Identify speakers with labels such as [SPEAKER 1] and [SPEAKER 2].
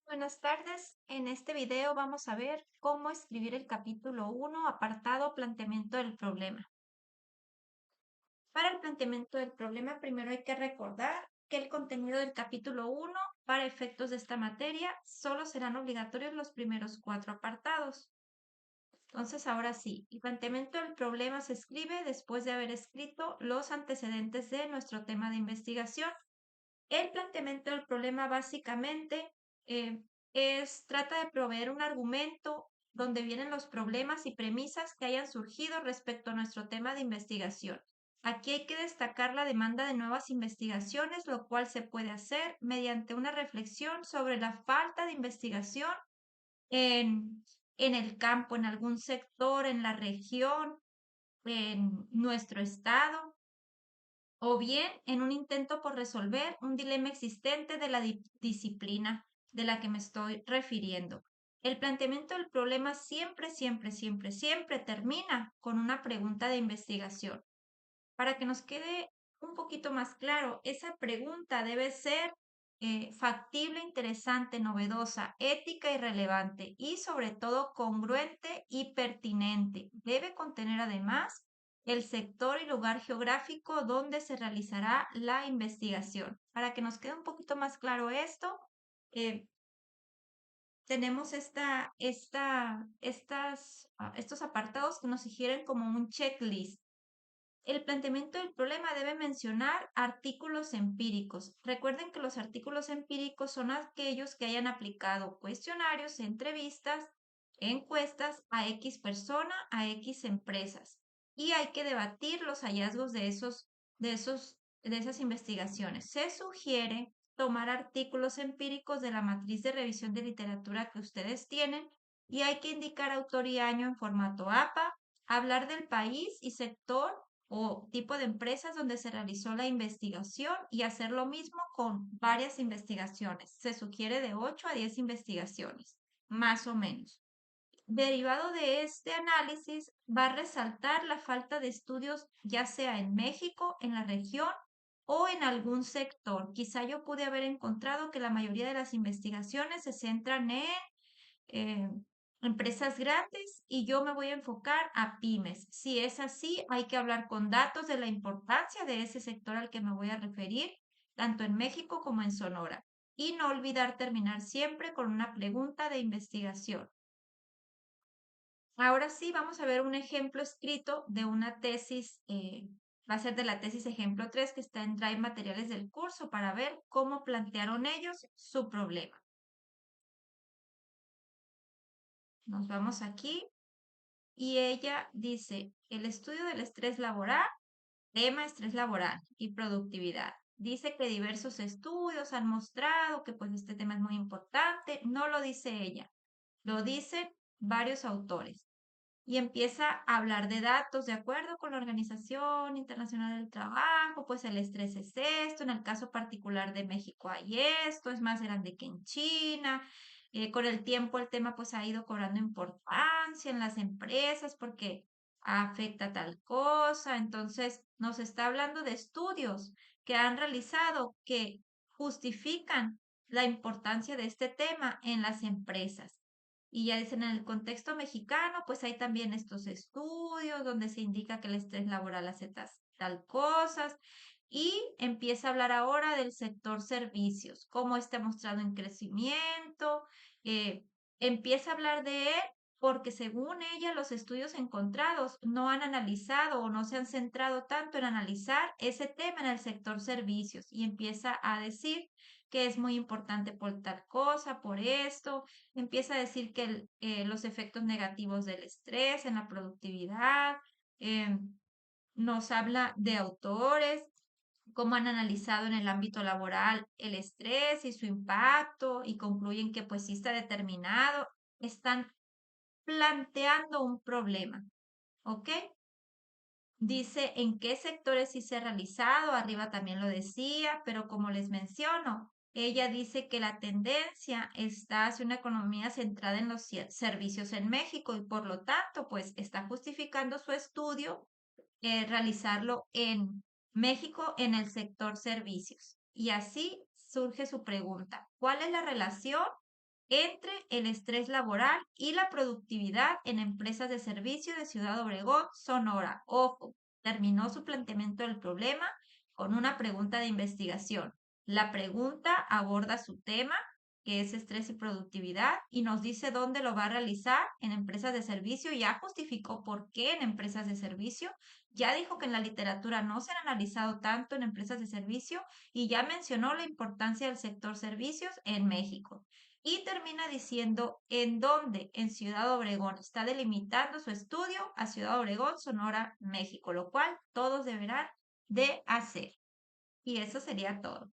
[SPEAKER 1] Buenas tardes. En este video vamos a ver cómo escribir el capítulo 1, apartado planteamiento del problema. Para el planteamiento del problema, primero hay que recordar que el contenido del capítulo 1, para efectos de esta materia, solo serán obligatorios los primeros 4 apartados. Entonces, ahora sí, el planteamiento del problema se escribe después de haber escrito los antecedentes de nuestro tema de investigación. El planteamiento del problema básicamente eh, trata de proveer un argumento donde vienen los problemas y premisas que hayan surgido respecto a nuestro tema de investigación. Aquí hay que destacar la demanda de nuevas investigaciones, lo cual se puede hacer mediante una reflexión sobre la falta de investigación en, en el campo, en algún sector, en la región, en nuestro estado, o bien en un intento por resolver un dilema existente de la disciplina de la que me estoy refiriendo. El planteamiento del problema siempre termina con una pregunta de investigación. Para que nos quede un poquito más claro, esa pregunta debe ser factible, interesante, novedosa, ética y relevante y sobre todo congruente y pertinente. Debe contener además el sector y lugar geográfico donde se realizará la investigación. Para que nos quede un poquito más claro esto, eh, tenemos estos apartados que nos sugieren como un checklist. El planteamiento del problema debe mencionar artículos empíricos. Recuerden que los artículos empíricos son aquellos que hayan aplicado cuestionarios, entrevistas, encuestas a X persona, a X empresas. Y hay que debatir los hallazgos de esas investigaciones. Se sugiere tomar artículos empíricos de la matriz de revisión de literatura que ustedes tienen y hay que indicar autor y año en formato APA, hablar del país y sector o tipo de empresas donde se realizó la investigación y hacer lo mismo con varias investigaciones. Se sugiere de 8 a 10 investigaciones, más o menos. Derivado de este análisis, va a resaltar la falta de estudios, ya sea en México, en la región o en algún sector. Quizá yo pude haber encontrado que la mayoría de las investigaciones se centran en eh, empresas grandes y yo me voy a enfocar a pymes. Si es así, hay que hablar con datos de la importancia de ese sector al que me voy a referir, tanto en México como en Sonora. Y no olvidar terminar siempre con una pregunta de investigación. Ahora sí, vamos a ver un ejemplo escrito de una tesis, va a ser de la tesis ejemplo 3 que está en Drive Materiales del curso para ver cómo plantearon ellos su problema. Nos vamos aquí y ella dice, el estudio del estrés laboral, tema estrés laboral y productividad. Dice que diversos estudios han mostrado que pues este tema es muy importante. No lo dice ella, lo dicen varios autores. Y empieza a hablar de datos de acuerdo con la Organización Internacional del Trabajo, pues el estrés es esto, en el caso particular de México hay esto, es más grande que en China, con el tiempo el tema pues ha ido cobrando importancia en las empresas porque afecta tal cosa, entonces nos está hablando de estudios que han realizado que justifican la importancia de este tema en las empresas. Y ya dicen, en el contexto mexicano, pues hay también estos estudios donde se indica que el estrés laboral hace tal cosas. Y empieza a hablar ahora del sector servicios, cómo está mostrado en crecimiento. eh, Empieza a hablar de él porque según ella los estudios encontrados no han analizado o no se han centrado tanto en analizar ese tema en el sector servicios y empieza a decir que es muy importante por tal cosa, por esto, empieza a decir que los efectos negativos del estrés en la productividad, eh, nos habla de autores, cómo han analizado en el ámbito laboral el estrés y su impacto y concluyen que pues sí está determinado, están planteando un problema, ¿ok? Dice en qué sectores sí se ha realizado, arriba también lo decía, pero como les menciono, ella dice que la tendencia está hacia una economía centrada en los servicios en México y por lo tanto, pues está justificando su estudio realizarlo en México en el sector servicios. Y así surge su pregunta, ¿cuál es la relación entre el estrés laboral y la productividad en empresas de servicio de Ciudad Obregón, Sonora. Ojo, terminó su planteamiento del problema con una pregunta de investigación. La pregunta aborda su tema, que es estrés y productividad, y nos dice dónde lo va a realizar en empresas de servicio. Ya justificó por qué en empresas de servicio. Ya dijo que en la literatura no se han analizado tanto en empresas de servicio y ya mencionó la importancia del sector servicios en México. Y termina diciendo en dónde en Ciudad Obregón está delimitando su estudio a Ciudad Obregón, Sonora, México, lo cual todos deberán de hacer. Y eso sería todo.